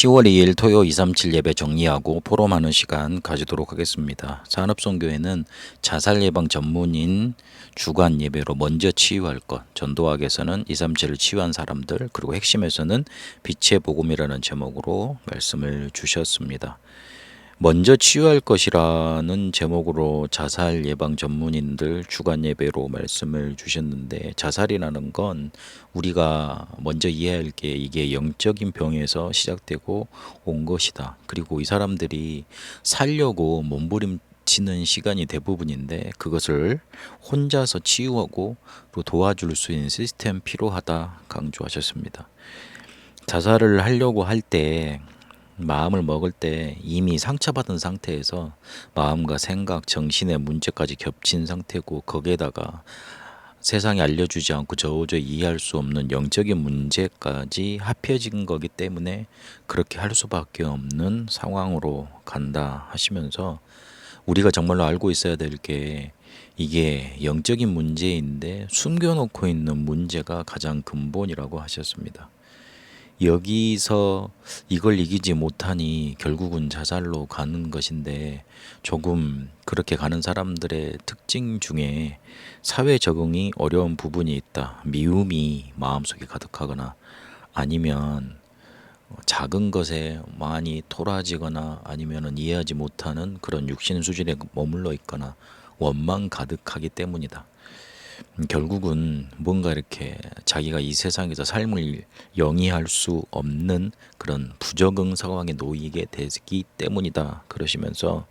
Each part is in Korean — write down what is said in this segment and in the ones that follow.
10월 2일 토요 237 예배 정리하고 포럼하는 시간 가지도록 하겠습니다. 산업선교회는 자살 예방 전문인 주간 예배로 먼저 치유할 것, 전도학에서는 237을 치유한 사람들, 그리고 핵심에서는 빛의 복음이라는 제목으로 말씀을 주셨습니다. 먼저 치유할 것이라는 제목으로 자살 예방 전문인들 주간 예배로 말씀을 주셨는데, 자살이라는 건 우리가 먼저 이해할 게 이게 영적인 병에서 시작되고 온 것이다. 그리고 이 사람들이 살려고 몸부림치는 시간이 대부분인데, 그것을 혼자서 치유하고 또 도와줄 수 있는 시스템 필요하다 강조하셨습니다. 자살을 하려고 할 때, 마음을 먹을 때 이미 상처받은 상태에서 마음과 생각, 정신의 문제까지 겹친 상태고, 거기에다가 세상에 알려주지 않고 저도저히 이해할 수 없는 영적인 문제까지 합해진 거기 때문에 그렇게 할 수밖에 없는 상황으로 간다 하시면서, 우리가 정말로 알고 있어야 될 게 이게 영적인 문제인데 숨겨놓고 있는 문제가 가장 근본이라고 하셨습니다. 여기서 이걸 이기지 못하니 결국은 자살로 가는 것인데, 조금 그렇게 가는 사람들의 특징 중에 사회 적응이 어려운 부분이 있다. 미움이 마음속에 가득하거나, 아니면 작은 것에 많이 토라지거나, 아니면 이해하지 못하는 그런 육신 수준에 머물러 있거나 원망 가득하기 때문이다. 결국은 뭔가 이렇게 자기가 이 세상에서 삶을 영위할 수 없는 그런 부적응 상황에 놓이게 되기 때문이다 그러시면서,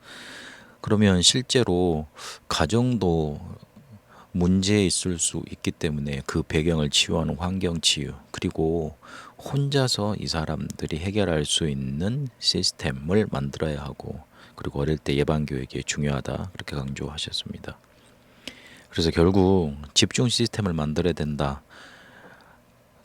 그러면 실제로 가정도 문제 있을 수 있기 때문에 그 배경을 치유하는 환경 치유, 그리고 혼자서 이 사람들이 해결할 수 있는 시스템을 만들어야 하고, 그리고 어릴 때 예방 교육이 중요하다 그렇게 강조하셨습니다. 그래서 결국 집중 시스템을 만들어야 된다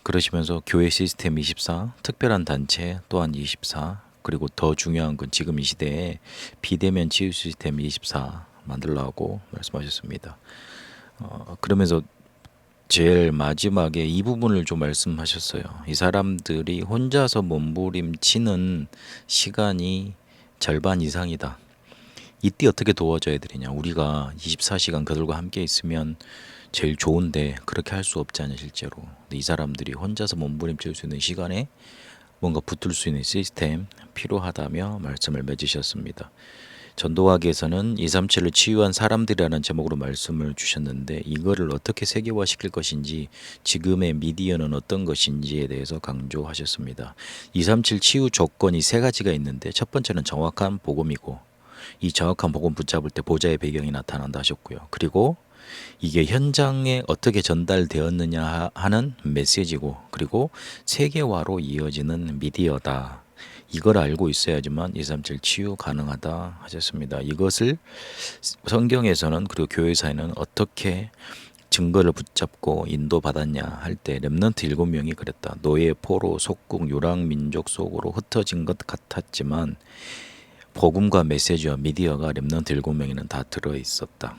그러시면서, 교회 시스템 24, 특별한 단체 또한 24, 그리고 더 중요한 건 지금 이 시대에 비대면 치유 시스템 24 만들라고 말씀하셨습니다. 그러면서 제일 마지막에 이 부분을 좀 말씀하셨어요. 이 사람들이 혼자서 몸부림치는 시간이 절반 이상이다. 이때 어떻게 도와줘야 되느냐. 우리가 24시간 그들과 함께 있으면 제일 좋은데 그렇게 할 수 없잖아요 실제로. 근데 이 사람들이 혼자서 몸부림칠 수 있는 시간에 뭔가 붙을 수 있는 시스템 필요하다며 말씀을 맺으셨습니다. 전도학에서는 237을 치유한 사람들이라는 제목으로 말씀을 주셨는데, 이거를 어떻게 세계화시킬 것인지, 지금의 미디어는 어떤 것인지에 대해서 강조하셨습니다. 237 치유 조건이 세 가지가 있는데, 첫 번째는 정확한 복음이고, 이 정확한 복음 붙잡을 때 보좌의 배경이 나타난다 하셨고요. 그리고 이게 현장에 어떻게 전달되었느냐 하는 메시지고, 그리고 세계화로 이어지는 미디어다. 이걸 알고 있어야지만 237 치유 가능하다 하셨습니다. 이것을 성경에서는, 그리고 교회사에는 어떻게 증거를 붙잡고 인도받았냐 할 때 렘넌트 7명이 그랬다. 노예, 포로, 속국, 유랑 민족 속으로 흩어진 것 같았지만 복음과 메시지와 미디어가 렘넌트 7명에는 다 들어있었다.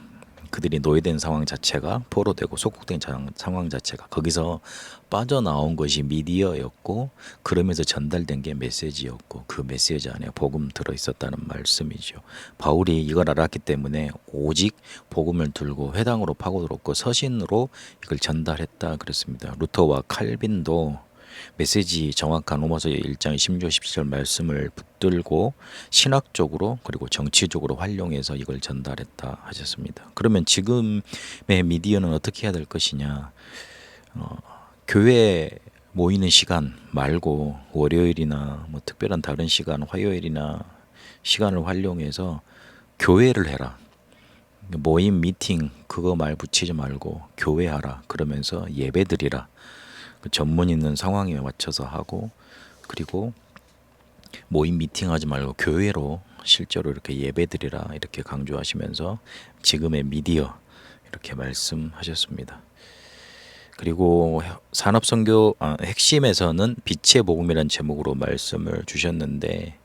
그들이 노예된 상황 자체가, 포로되고 속국된 상황 자체가 거기서 빠져나온 것이 미디어였고, 그러면서 전달된 게 메시지였고, 그 메시지 안에 복음 들어있었다는 말씀이죠. 바울이 이걸 알았기 때문에 오직 복음을 들고 회당으로 파고들었고 서신으로 이걸 전달했다 그랬습니다. 루터와 칼빈도 메시지 정확한 로마서 1장 16절 17절 말씀을 붙들고 신학적으로 그리고 정치적으로 활용해서 이걸 전달했다 하셨습니다. 그러면 지금의 미디어는 어떻게 해야 될 것이냐. 교회 모이는 시간 말고 월요일이나 뭐 특별한 다른 시간, 화요일이나 시간을 활용해서 교회를 해라. 모임 미팅 그거 말 붙이지 말고 교회하라. 그러면서 예배드리라. 그 전문 있는 상황에 맞춰서 하고, 그리고 모임 미팅하지 말고 교회로 실제로 이렇게 예배드리라 이렇게 강조하시면서 지금의 미디어 이렇게 말씀하셨습니다. 그리고 산업선교 핵심에서는 빛의 복음이라는 제목으로 말씀을 주셨는데,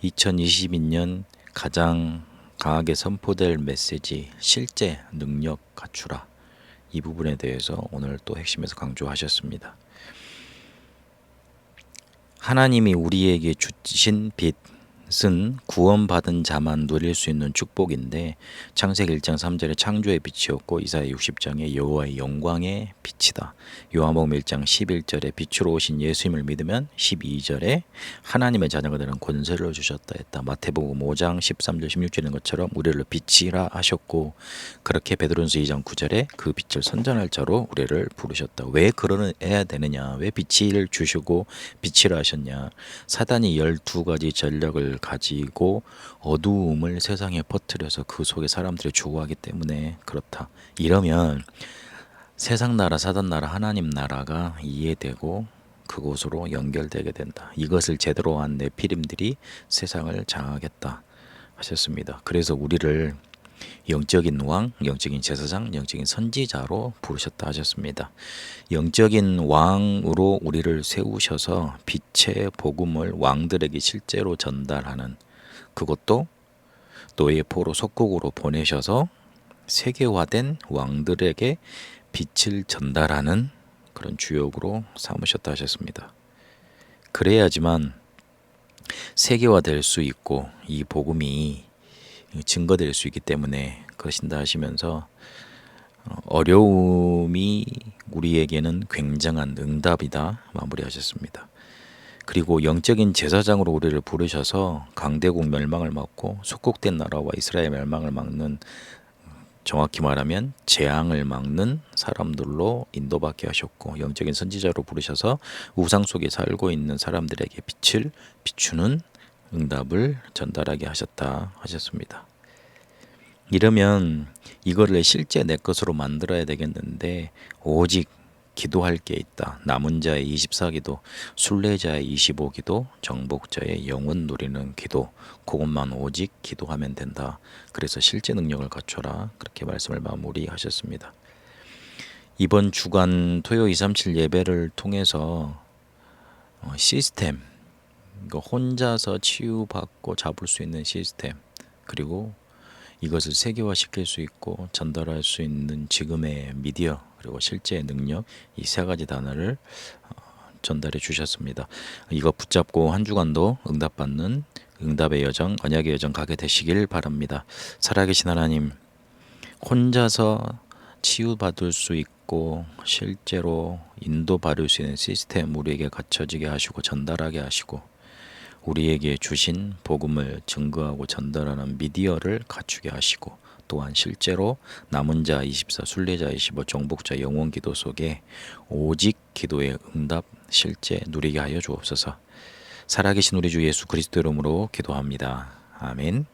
2022년 가장 강하게 선포될 메시지 실제 능력 갖추라, 이 부분에 대해서 오늘 또 핵심에서 강조하셨습니다. 하나님이 우리에게 주신 빛은 구원받은 자만 누릴 수 있는 축복인데 창세기 1장 3절에 창조의 빛이었고 이사야 60장에 여호와의 영광의 빛이다. 요한복음 1장 11절에 빛으로 오신 예수님을 믿으면 12절에 하나님의 자녀가 되는 권세를 주셨다 했다. 마태복음 5장 13절 16절인 것처럼 우리를 빛이라 하셨고 그렇게 베드로전서 2장 9절에 그 빛을 선전할 자로 우리를 부르셨다. 왜 그러해야 되느냐? 왜 빛을 주시고 빛이라 하셨냐? 사단이 12가지 전략을 가지고 어두움을 세상에 퍼뜨려서 그 속에 사람들이 죽어가기 때문에 그렇다. 이러면 세상 나라, 사단 나라, 하나님 나라가 이해되고 그곳으로 연결되게 된다. 이것을 제대로 한 네피림들이 세상을 장악했다 하셨습니다. 그래서 우리를 영적인 왕, 영적인 제사장, 영적인 선지자로 부르셨다 하셨습니다. 영적인 왕으로 우리를 세우셔서 빛의 복음을 왕들에게 실제로 전달하는, 그것도 노예 포로 속국으로 보내셔서 세계화된 왕들에게 빛을 전달하는 그런 주역으로 삼으셨다 하셨습니다. 그래야지만 세계화될 수 있고 이 복음이 증거될 수 있기 때문에 그러신다 하시면서 어려움이 우리에게는 굉장한 응답이다 마무리하셨습니다. 그리고 영적인 제사장으로 우리를 부르셔서 강대국 멸망을 막고 속국된 나라와 이스라엘 멸망을 막는, 정확히 말하면 재앙을 막는 사람들로 인도받게 하셨고, 영적인 선지자로 부르셔서 우상 속에 살고 있는 사람들에게 빛을 비추는 응답을 전달하게 하셨다 하셨습니다. 이러면 이거를 실제 내 것으로 만들어야 되겠는데 오직 기도할 게 있다. 남은 자의 24기도, 순례자의 25기도, 정복자의 영혼 누리는 기도, 그것만 오직 기도하면 된다. 그래서 실제 능력을 갖춰라. 그렇게 말씀을 마무리하셨습니다. 이번 주간 토요 237 예배를 통해서 시스템, 혼자서 치유받고 잡을 수 있는 시스템, 그리고 이것을 세계화시킬 수 있고 전달할 수 있는 지금의 미디어, 그리고 실제의 능력, 이 세 가지 단어를 전달해 주셨습니다. 이거 붙잡고 한 주간도 응답받는 응답의 여정, 언약의 여정 가게 되시길 바랍니다. 살아계신 하나님, 혼자서 치유받을 수 있고 실제로 인도받을 수 있는 시스템 우리에게 갖춰지게 하시고 전달하게 하시고, 우리에게 주신 복음을 증거하고 전달하는 미디어를 갖추게 하시고, 또한 실제로 남은 자 24, 순례자 25, 정복자 영혼 기도 속에 오직 기도의 응답 실제 누리게 하여 주옵소서. 살아계신 우리 주 예수 그리스도 이름으로 기도합니다. 아멘.